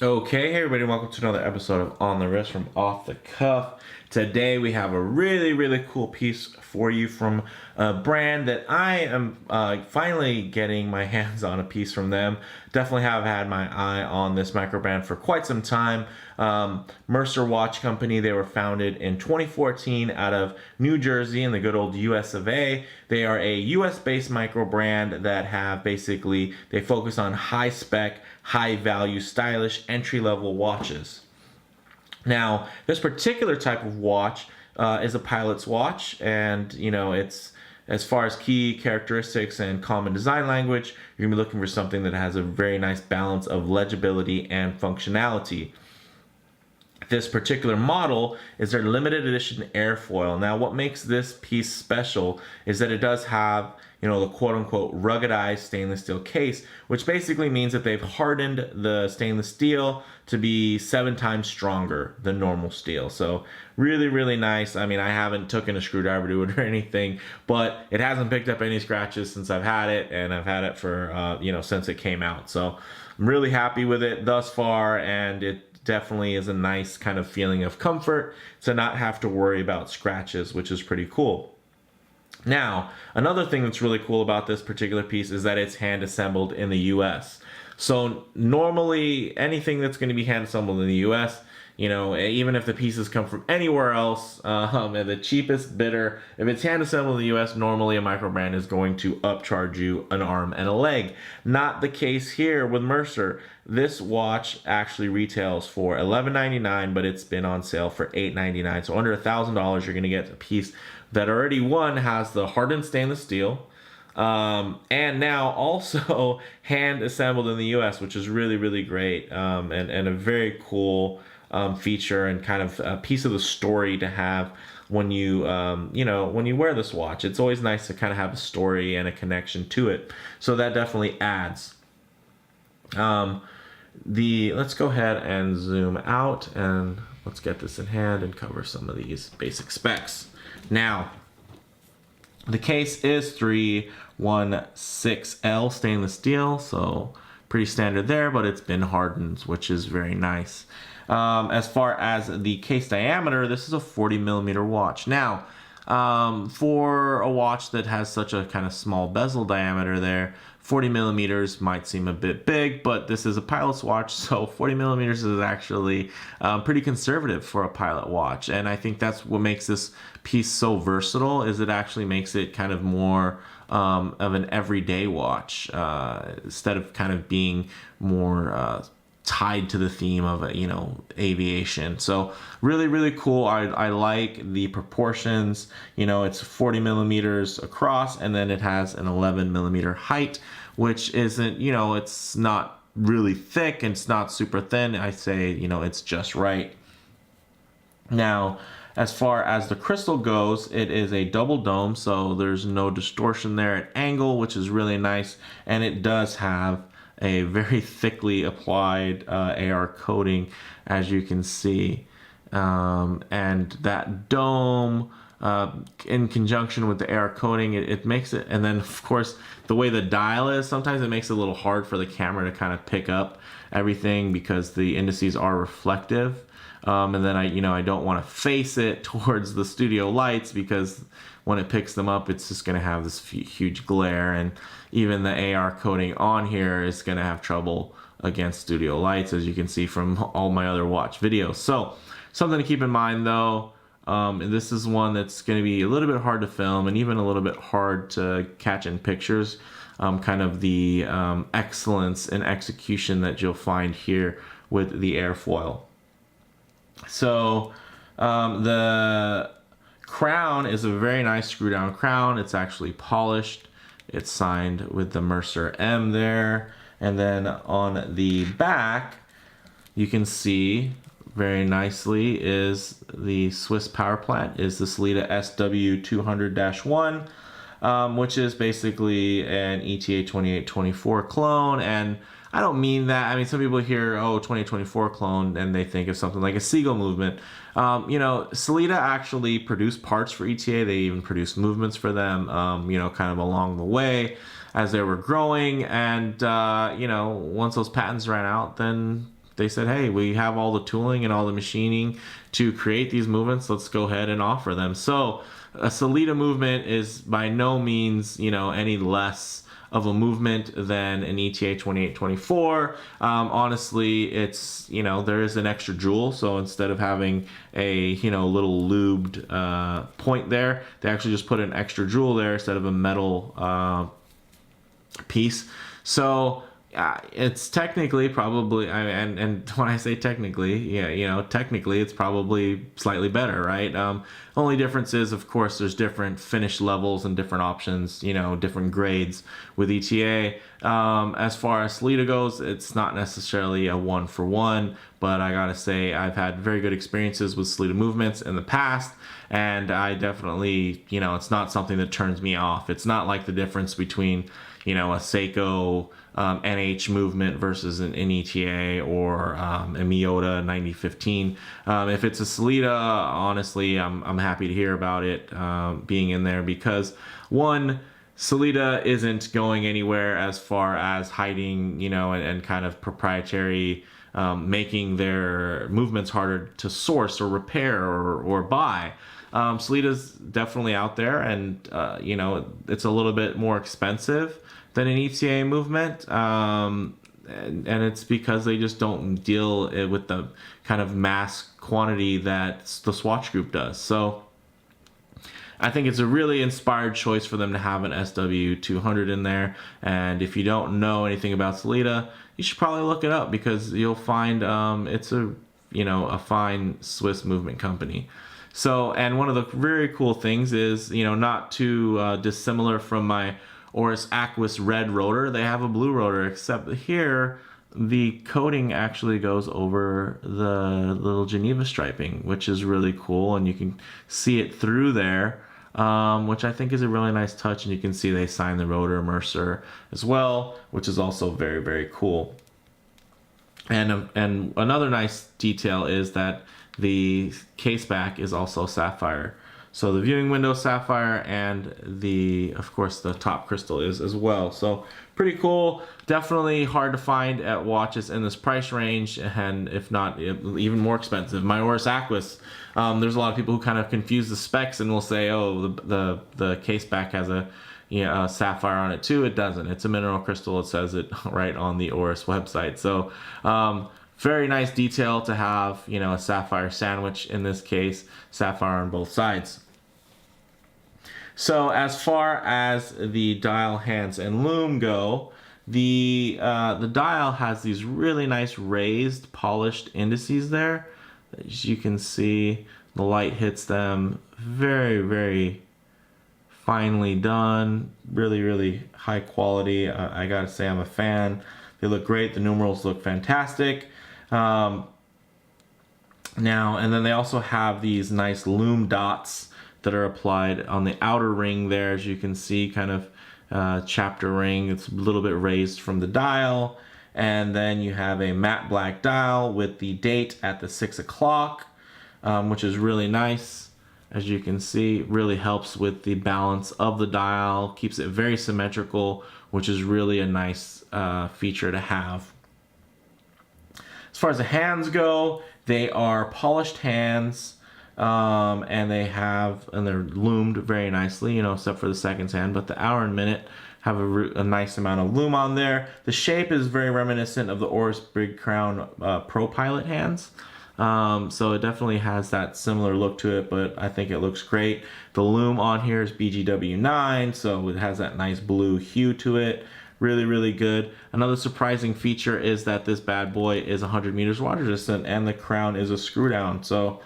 Okay, hey everybody, welcome to another episode of On the Wrist from Off the Cuff. Today we have a really cool piece for you from a brand that I am finally getting my hands on a piece from them. Definitely have had my eye on this microbrand for quite some time. Mercer Watch Company, they were founded in 2014 out of New Jersey in the good old US of A. They are a US based microbrand that have basically, they focus on high spec, high value, stylish, entry level watches. Now, this particular type of watch is a pilot's watch, and it's as far as key characteristics and common design language, you're gonna be looking for something that has a very nice balance of legibility and functionality. This particular model is their limited edition airfoil. Now, what makes this piece special is that it does have, the quote-unquote ruggedized stainless steel case, which basically means that they've hardened the stainless steel to be 7 times stronger than normal steel. So really nice. I mean, I haven't taken a screwdriver to it or anything, but it hasn't picked up any scratches since I've had it, and I've had it for since it came out. So I'm really happy with it thus far, and it definitely is a nice kind of feeling of comfort to not have to worry about scratches, which is pretty cool. Now, another thing that's really cool about this particular piece is that it's hand assembled in the US. So normally anything that's going to be hand assembled in the US, even if the pieces come from anywhere else, and the cheapest bidder, if it's hand assembled in the US, normally a microbrand is going to upcharge you an arm and a leg. Not the case here with Mercer. This watch actually retails for $11.99, but it's been on sale for $8.99. So under $1,000, you're going to get a piece that already, one, has the hardened stainless steel, and now also hand assembled in the US, which is really great, and a very cool feature and kind of a piece of the story to have when you when you wear this watch. It's always nice to kind of have a story and a connection to it, so that definitely adds. Let's go ahead and zoom out and let's get this in hand and cover some of these basic specs. Now, the case is 316L stainless steel, so pretty standard there, but it's been hardened, which is very nice. As far as the case diameter, this is a 40mm watch. Now, for a watch that has such a kind of small bezel diameter there, 40mm might seem a bit big, but this is a pilot's watch, so 40mm is actually pretty conservative for a pilot watch. And I think that's what makes this piece so versatile, is it actually makes it kind of more of an everyday watch, instead of kind of being more tied to the theme of aviation. So really cool. I like the proportions. It's 40mm across, and then it has an 11mm height, which isn't, it's not really thick and it's not super thin. I say, it's just right. Now, as far as the crystal goes, it is a double dome, so there's no distortion there at angle, which is really nice, and it does have a very thickly applied AR coating, as you can see, and that dome, in conjunction with the AR coating, it makes it, and then of course the way the dial is, sometimes it makes it a little hard for the camera to kind of pick up everything because the indices are reflective. And then I don't want to face it towards the studio lights, because when it picks them up, it's just going to have this huge glare, and even the AR coating on here is going to have trouble against studio lights, as you can see from all my other watch videos. So something to keep in mind though, this is one that's going to be a little bit hard to film and even a little bit hard to catch in pictures, kind of the excellence in execution that you'll find here with the airfoil. So the crown is a very nice screw down crown. It's actually polished. It's signed with the Mercer M there. And then on the back, you can see very nicely is the Swiss power plant, is the Sellita SW200-1, which is basically an ETA 2824 clone. And I don't mean that. I mean, some people hear, 2024 clone, and they think of something like a Seagull movement. Sellita actually produced parts for ETA. They even produced movements for them, kind of along the way as they were growing. And, once those patents ran out, then they said, hey, we have all the tooling and all the machining to create these movements. Let's go ahead and offer them. So a Sellita movement is by no means, any less of a movement than an ETA 2824. Honestly, it's, there is an extra jewel. So instead of having a, little lubed point there, they actually just put an extra jewel there instead of a metal piece. So it's technically probably, and when I say technically, technically it's probably slightly better, right? Only difference is, of course, there's different finish levels and different options, different grades with ETA. As far as Sellita goes, it's not necessarily a 1-for-1, but I gotta say I've had very good experiences with Sellita movements in the past, and I definitely, it's not something that turns me off. It's not like the difference between, a Seiko NH movement versus an ETA or a Miyota 9015. If it's a Sellita, honestly, I'm happy to hear about it being in there because, one, Sellita isn't going anywhere as far as hiding, and kind of proprietary, making their movements harder to source or repair or buy. Sellita's definitely out there, and it's a little bit more expensive than an ETA movement, and it's because they just don't deal with the kind of mass quantity that the Swatch Group does. So I think it's a really inspired choice for them to have an SW200 in there. And if you don't know anything about Sellita, you should probably look it up because you'll find it's a fine Swiss movement company. So, and one of the very cool things is, not too dissimilar from my Oris Aquis red rotor, they have a blue rotor, except here the coating actually goes over the little Geneva striping, which is really cool, and you can see it through there, which I think is a really nice touch. And you can see they signed the rotor Mercer as well, which is also very, very cool. And another nice detail is that the case back is also sapphire. So the viewing window sapphire, and of course the top crystal is as well. So pretty cool. Definitely hard to find at watches in this price range, and if not even more expensive. My Oris Aquis, there's a lot of people who kind of confuse the specs and will say, oh, the case back has a sapphire on it too. It doesn't. It's a mineral crystal. It says it right on the Oris website. So very nice detail to have, a sapphire sandwich in this case, sapphire on both sides. So as far as the dial hands and lume go, the dial has these really nice raised, polished indices there. As you can see, the light hits them. Very, very finely done. Really, really high quality. I gotta say I'm a fan. They look great. The numerals look fantastic. Now, and then they also have these nice lume dots that are applied on the outer ring there, as you can see, kind of chapter ring. It's a little bit raised from the dial. And then you have a matte black dial with the date at the 6 o'clock, which is really nice. As you can see, really helps with the balance of the dial, keeps it very symmetrical, which is really a nice feature to have. As far as the hands go, they are polished hands. And they're loomed very nicely, except for the seconds hand, but the hour and minute have a nice amount of lume on there. The shape is very reminiscent of the Oris Big Crown Pro Pilot hands. So it definitely has that similar look to it, but I think it looks great. The lume on here is BGW9, so it has that nice blue hue to it. Really, really good. Another surprising feature is that this bad boy is 100 meters water resistant, and the crown is a screw down. So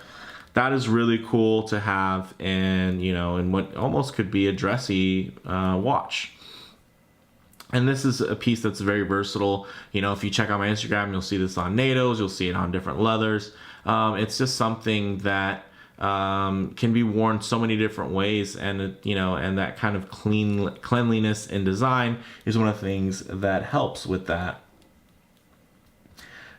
that is really cool to have in what almost could be a dressy watch. And this is a piece that's very versatile. If you check out my Instagram, you'll see this on NATOs, you'll see it on different leathers. It's just something that can be worn so many different ways, and and that kind of cleanliness in design is one of the things that helps with that.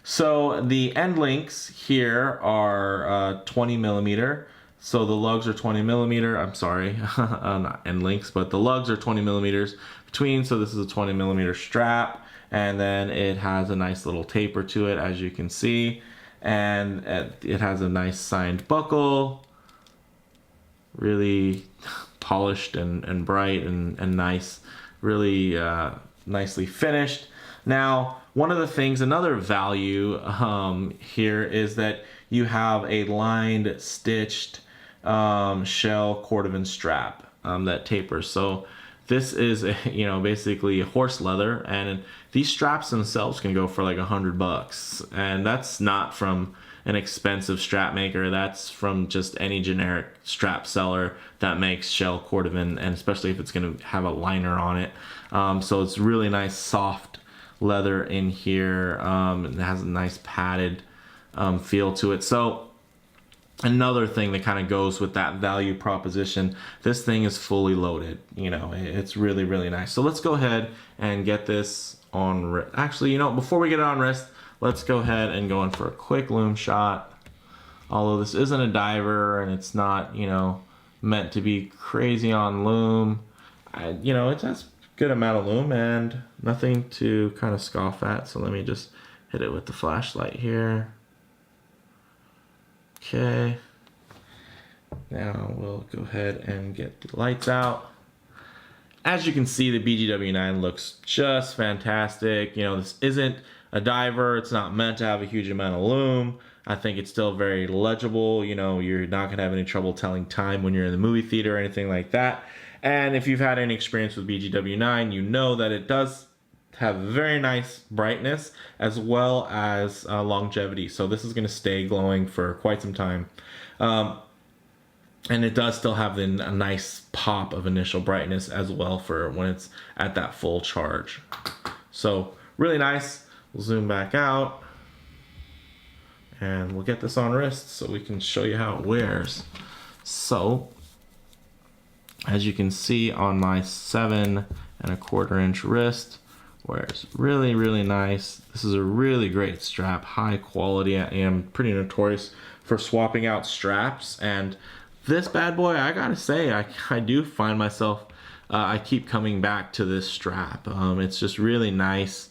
So the end links here are 20 millimeter. So the lugs are 20 millimeter. I'm sorry, not end links, but the lugs are 20 millimeters between. So this is a 20 millimeter strap, And then it has a nice little taper to it, as you can see. And it has a nice signed buckle. Really polished and bright and nice. Really nicely finished. Now, one of the things, another value here is that you have a lined, stitched shell cordovan strap that tapers. So this is, basically horse leather, and these straps themselves can go for like $100, and that's not from an expensive strap maker. That's from just any generic strap seller that makes shell cordovan, and especially if it's going to have a liner on it. So it's really nice, soft leather in here. It has a nice padded feel to it. So another thing that kind of goes with that value proposition, this thing is fully loaded. It's really, really nice. So let's go ahead and get this on wrist. Actually, before we get it on wrist, let's go ahead and go in for a quick loom shot. Although this isn't a diver and it's not, meant to be crazy on loom, it has good amount of loom and nothing to kind of scoff at. So let me just hit it with the flashlight here. Okay, now we'll go ahead and get the lights out. As you can see, the BGW9 looks just fantastic. This isn't a diver. It's not meant to have a huge amount of loom. I think it's still very legible. You're not going to have any trouble telling time when you're in the movie theater or anything like that. And if you've had any experience with BGW9, you know that it does have very nice brightness as well as longevity. So this is going to stay glowing for quite some time. And it does still have a nice pop of initial brightness as well for when it's at that full charge. So really nice. We'll zoom back out and we'll get this on wrist so we can show you how it wears. So as you can see on my 7¼ inch wrist, wears really, really nice. This is a really great strap, high quality. I am pretty notorious for swapping out straps, and this bad boy, I gotta say, I do find myself, I keep coming back to this strap. It's just really nice,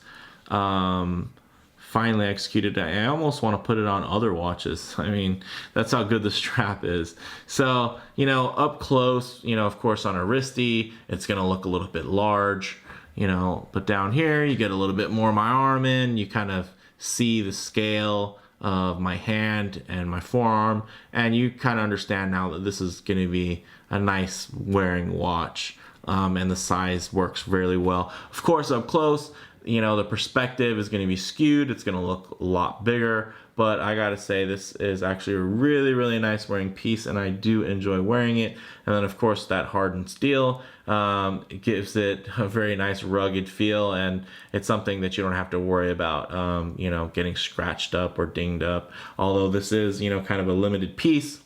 finely executed. I almost want to put it on other watches. I mean, that's how good the strap is. So, up close, of course on a wristy, it's gonna look a little bit large. But down here you get a little bit more of my arm in. You kind of see the scale of my hand and my forearm, and you kind of understand now that this is going to be a nice wearing watch, and the size works really well. Of course, up close, the perspective is going to be skewed. It's going to look a lot bigger, but I gotta say this is actually a really, really nice wearing piece, and I do enjoy wearing it. And then of course that hardened steel, it gives it a very nice rugged feel, and it's something that you don't have to worry about, getting scratched up or dinged up. Although this is, kind of a limited piece,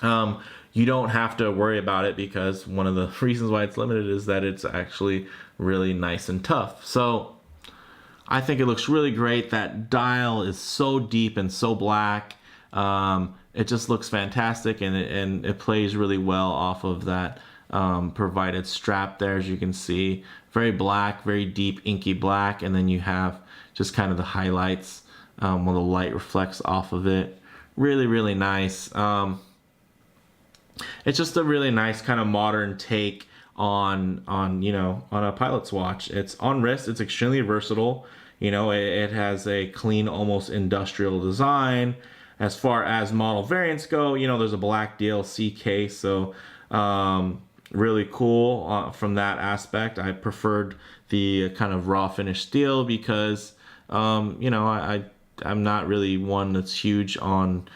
you don't have to worry about it, because one of the reasons why it's limited is that it's actually really nice and tough. So I think it looks really great. That dial is so deep and so black. It just looks fantastic, and it plays really well off of that provided strap there, as you can see. Very black, very deep, inky black, and then you have just kind of the highlights when the light reflects off of it. Really, really nice. It's just a really nice kind of modern take on a pilot's watch. It's on wrist. It's extremely versatile. It has a clean, almost industrial design. As far as model variants go, there's a black DLC case, so really cool from that aspect. I preferred the kind of raw finish steel because I'm not really one that's huge on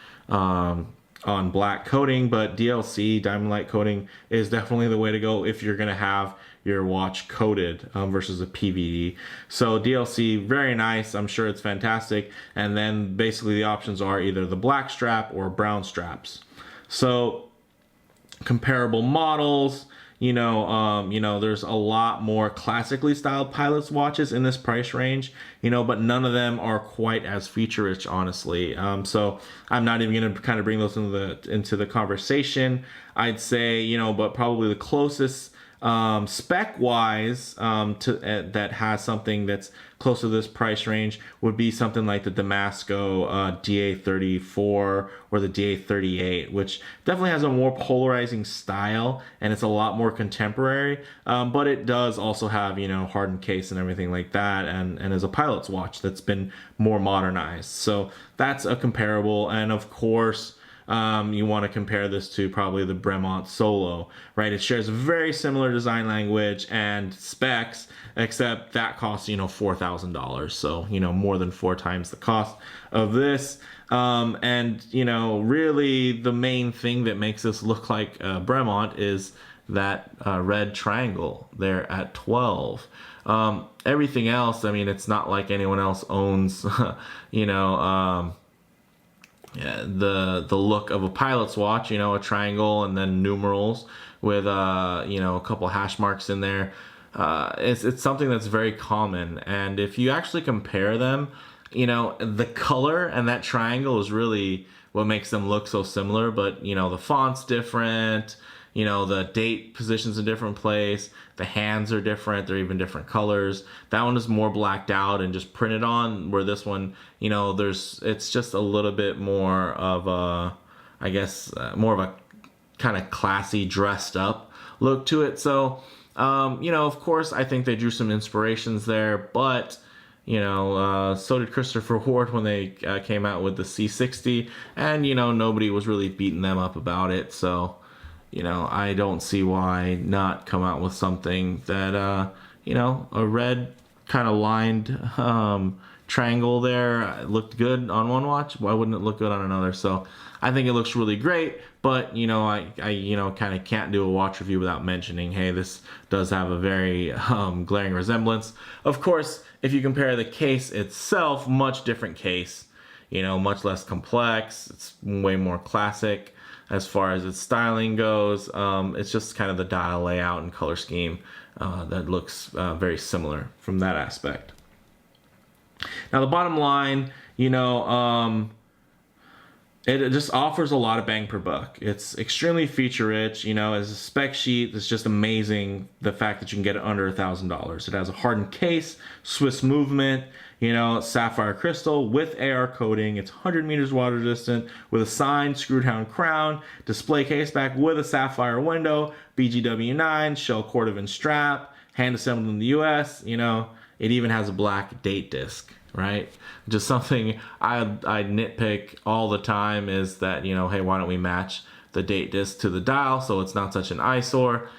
black coating, but DLC, diamond light coating, is definitely the way to go if you're going to have your watch coated versus a PVD. So DLC, very nice. I'm sure it's fantastic. And then basically the options are either the black strap or brown straps. So comparable models, there's a lot more classically styled pilot's watches in this price range, but none of them are quite as feature rich, honestly. So I'm not even going to kind of bring those into the conversation. I'd say, but probably the closest Spec wise, that has something that's close to this price range would be something like the Damasco DA34 or the DA38, which definitely has a more polarizing style and it's a lot more contemporary, but it does also have, you know, hardened case and everything like that, and is a pilot's watch that's been more modernized. So that's a comparable. And of course, you want to compare this to probably the Bremont Solo, right? It shares a very similar design language and specs, except that costs, you know, $4,000. So, you know, more than 4 times the cost of this. And, you know, really the main thing that makes this look like Bremont is that red triangle there at 12. Everything else, I mean, it's not like anyone else owns, you know, the look of a pilot's watch, you know, a triangle and then numerals with you know, a couple hash marks in there. It's something that's very common, and if you actually compare them, you know, the color and that triangle is really what makes them look so similar. But you know, the font's different, you know, the date position's a different place, the hands are different, they're even different colors. That one is more blacked out and just printed on, where this one, you know, it's just a little bit more of a, I guess, more of a kind of classy, dressed up look to it. So, you know, of course, I think they drew some inspirations there, but you know, so did Christopher Ward when they came out with the C60, and you know, nobody was really beating them up about it. So, you know, I don't see why not come out with something that, you know, a red kind of lined triangle there looked good on one watch. Why wouldn't it look good on another? So I think it looks really great, but you know, I you know, kind of can't do a watch review without mentioning, hey, this does have a very glaring resemblance. Of course, if you compare the case itself, much different case, you know, much less complex. It's way more classic as far as its styling goes. It's just kind of the dial layout and color scheme that looks very similar from that aspect. Now the bottom line, you know, it just offers a lot of bang per buck. It's extremely feature rich, you know, as a spec sheet. It's just amazing the fact that you can get it under $1,000. It has a hardened case, Swiss movement, you know, sapphire crystal with AR coating. It's 100 meters water resistant with a signed screw down crown, display case back with a sapphire window, BGW9, shell cordovan strap, hand assembled in the US. You know, it even has a black date disc, right? Just something I nitpick all the time is that, you know, hey, why don't we match the date disc to the dial so it's not such an eyesore?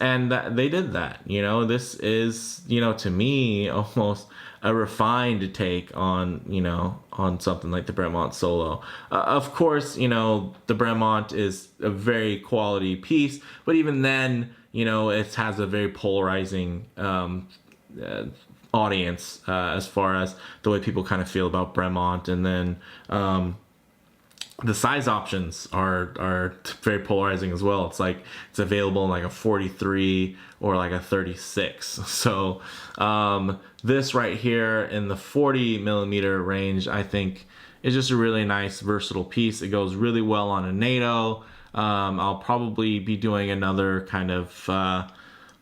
And they did that. You know, this is, you know, to me almost a refined take on, you know, on something like the Bremont Solo. Of course, you know, the Bremont is a very quality piece, but even then, you know, it has a very polarizing audience as far as the way people kind of feel about Bremont. And then the size options are very polarizing as well. It's like it's available in like a 43 or like a 36. So this right here in the 40 millimeter range, I think is just a really nice versatile piece. It goes really well on a NATO. I'll probably be doing another kind of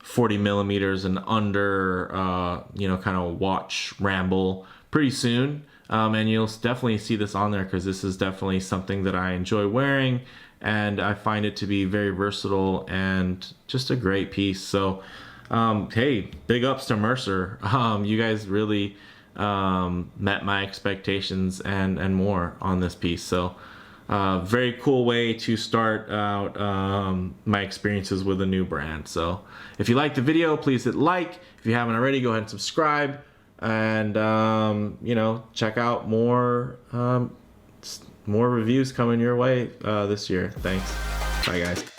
40 millimeters and under, you know, kind of watch ramble pretty soon. And you'll definitely see this on there because this is definitely something that I enjoy wearing, and I find it to be very versatile and just a great piece. So, hey, big ups to Mercer. You guys really met my expectations and more on this piece. So, very cool way to start out my experiences with a new brand. So, if you liked the video, please hit like. If you haven't already, go ahead and subscribe. And you know, check out more reviews coming your way this year. Thanks. Bye guys.